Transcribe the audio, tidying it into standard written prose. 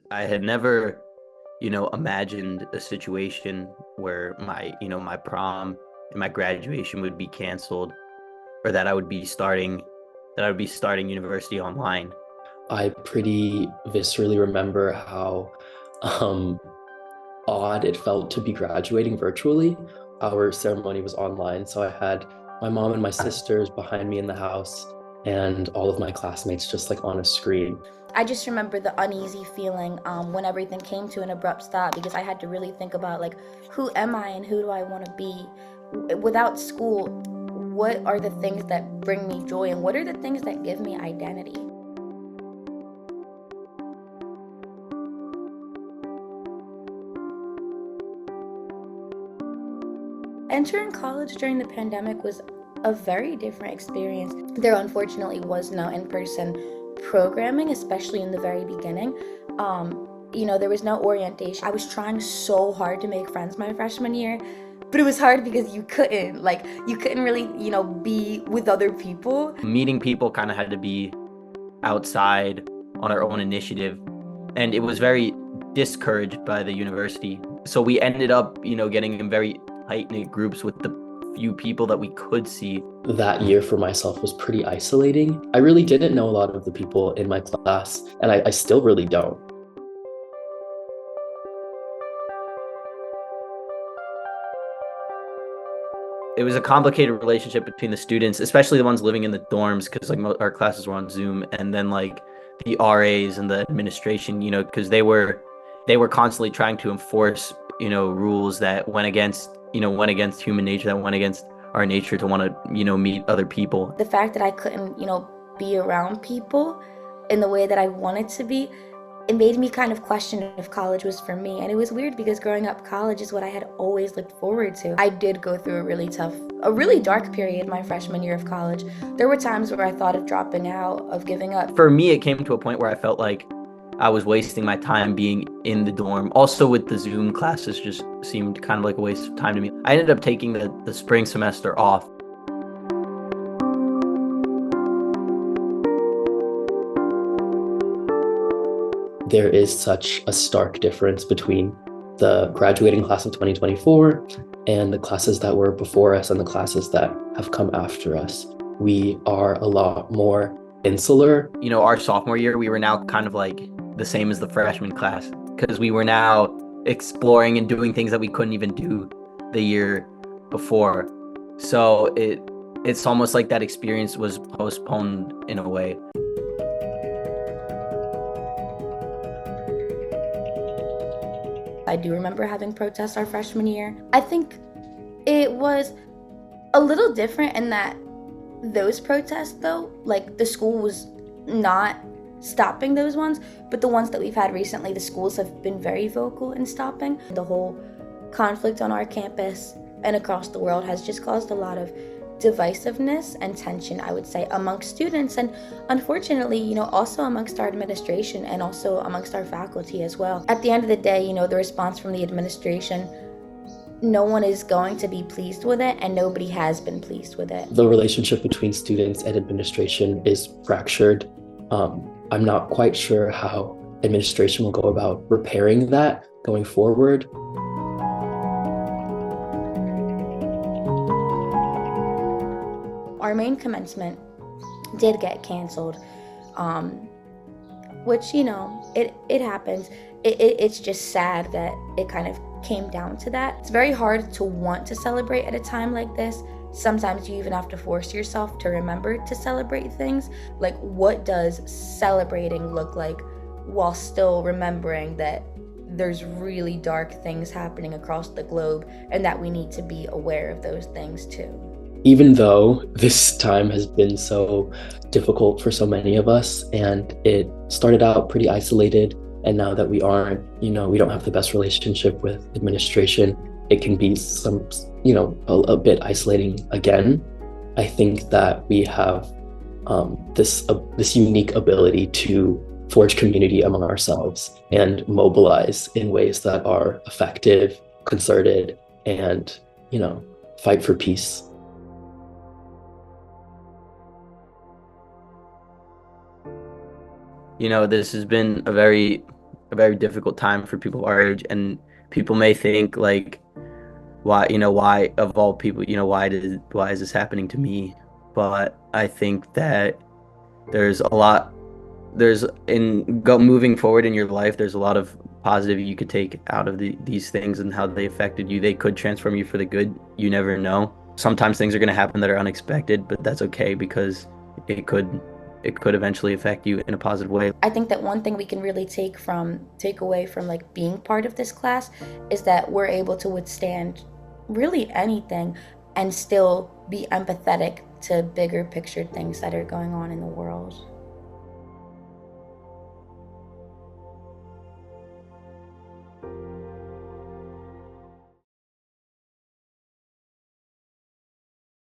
I had never, imagined a situation where my prom and my graduation would be canceled, or that I would be starting university online. I pretty viscerally remember how um, odd it felt to be graduating virtually. Our ceremony was online, so I had my mom and my sisters behind me in the house, and all of my classmates just like on a screen. I just remember the uneasy feeling when everything came to an abrupt stop because I had to really think about like, who am I and who do I want to be? Without school, what are the things that bring me joy and what are the things that give me identity? Entering college during the pandemic was a very different experience. There unfortunately was no in-person programming, especially in the very beginning. There was no orientation. I was trying so hard to make friends my freshman year, but it was hard because you couldn't really, be with other people. Meeting people kind of had to be outside on our own initiative, and it was very discouraged by the university. So we ended up, getting in very tight-knit groups with the few people that we could see. That year for myself was pretty isolating. I really didn't know a lot of the people in my class, and I still really don't. It was a complicated relationship between the students, especially the ones living in the dorms, because like our classes were on Zoom, and then like the RAs and the administration, because they were constantly trying to enforce, rules that went against human nature, that went against our nature to want to, meet other people. The fact that I couldn't, be around people in the way that I wanted to be, it made me kind of question if college was for me. And it was weird because growing up, college is what I had always looked forward to. I did go through a really dark period my freshman year of college. There were times where I thought of dropping out, of giving up. For me, it came to a point where I felt like I was wasting my time being in the dorm. Also, with the Zoom classes, just seemed kind of like a waste of time to me. I ended up taking the spring semester off. There is such a stark difference between the graduating class of 2024 and the classes that were before us and the classes that have come after us. We are a lot more insular. Our sophomore year, we were now kind of like the same as the freshman class because we were now exploring and doing things that we couldn't even do the year before. So it's almost like that experience was postponed in a way. I do remember having protests our freshman year. I think it was a little different in that those protests, though, like the school was not stopping those ones, but the ones that we've had recently, the schools have been very vocal in stopping. The whole conflict on our campus and across the world has just caused a lot of divisiveness and tension, I would say, amongst students and unfortunately, also amongst our administration and also amongst our faculty as well. At the end of the day, the response from the administration, no one is going to be pleased with it and nobody has been pleased with it. The relationship between students and administration is fractured. I'm not quite sure how administration will go about repairing that going forward. Our main commencement did get canceled, which, it happens. It's just sad that it kind of came down to that. It's very hard to want to celebrate at a time like this. Sometimes you even have to force yourself to remember to celebrate things. Like, what does celebrating look like while still remembering that there's really dark things happening across the globe and that we need to be aware of those things too? Even though this time has been so difficult for so many of us, and it started out pretty isolated, and now that we aren't, we don't have the best relationship with administration, it can be a bit isolating again. I think that we have this unique ability to forge community among ourselves and mobilize in ways that are effective, concerted, and, fight for peace. This has been a very a very difficult time for people our age, and people may think like, why of all people, why is this happening to me? But I think that there's a lot there's in go moving forward in your life, there's a lot of positive you could take out of these things and how they affected you. They could transform you for the good. You never know. Sometimes things are going to happen that are unexpected, but that's okay because it could eventually affect you in a positive way. I think that one thing we can really take away from like being part of this class is that we're able to withstand really anything and still be empathetic to bigger picture things that are going on in the world.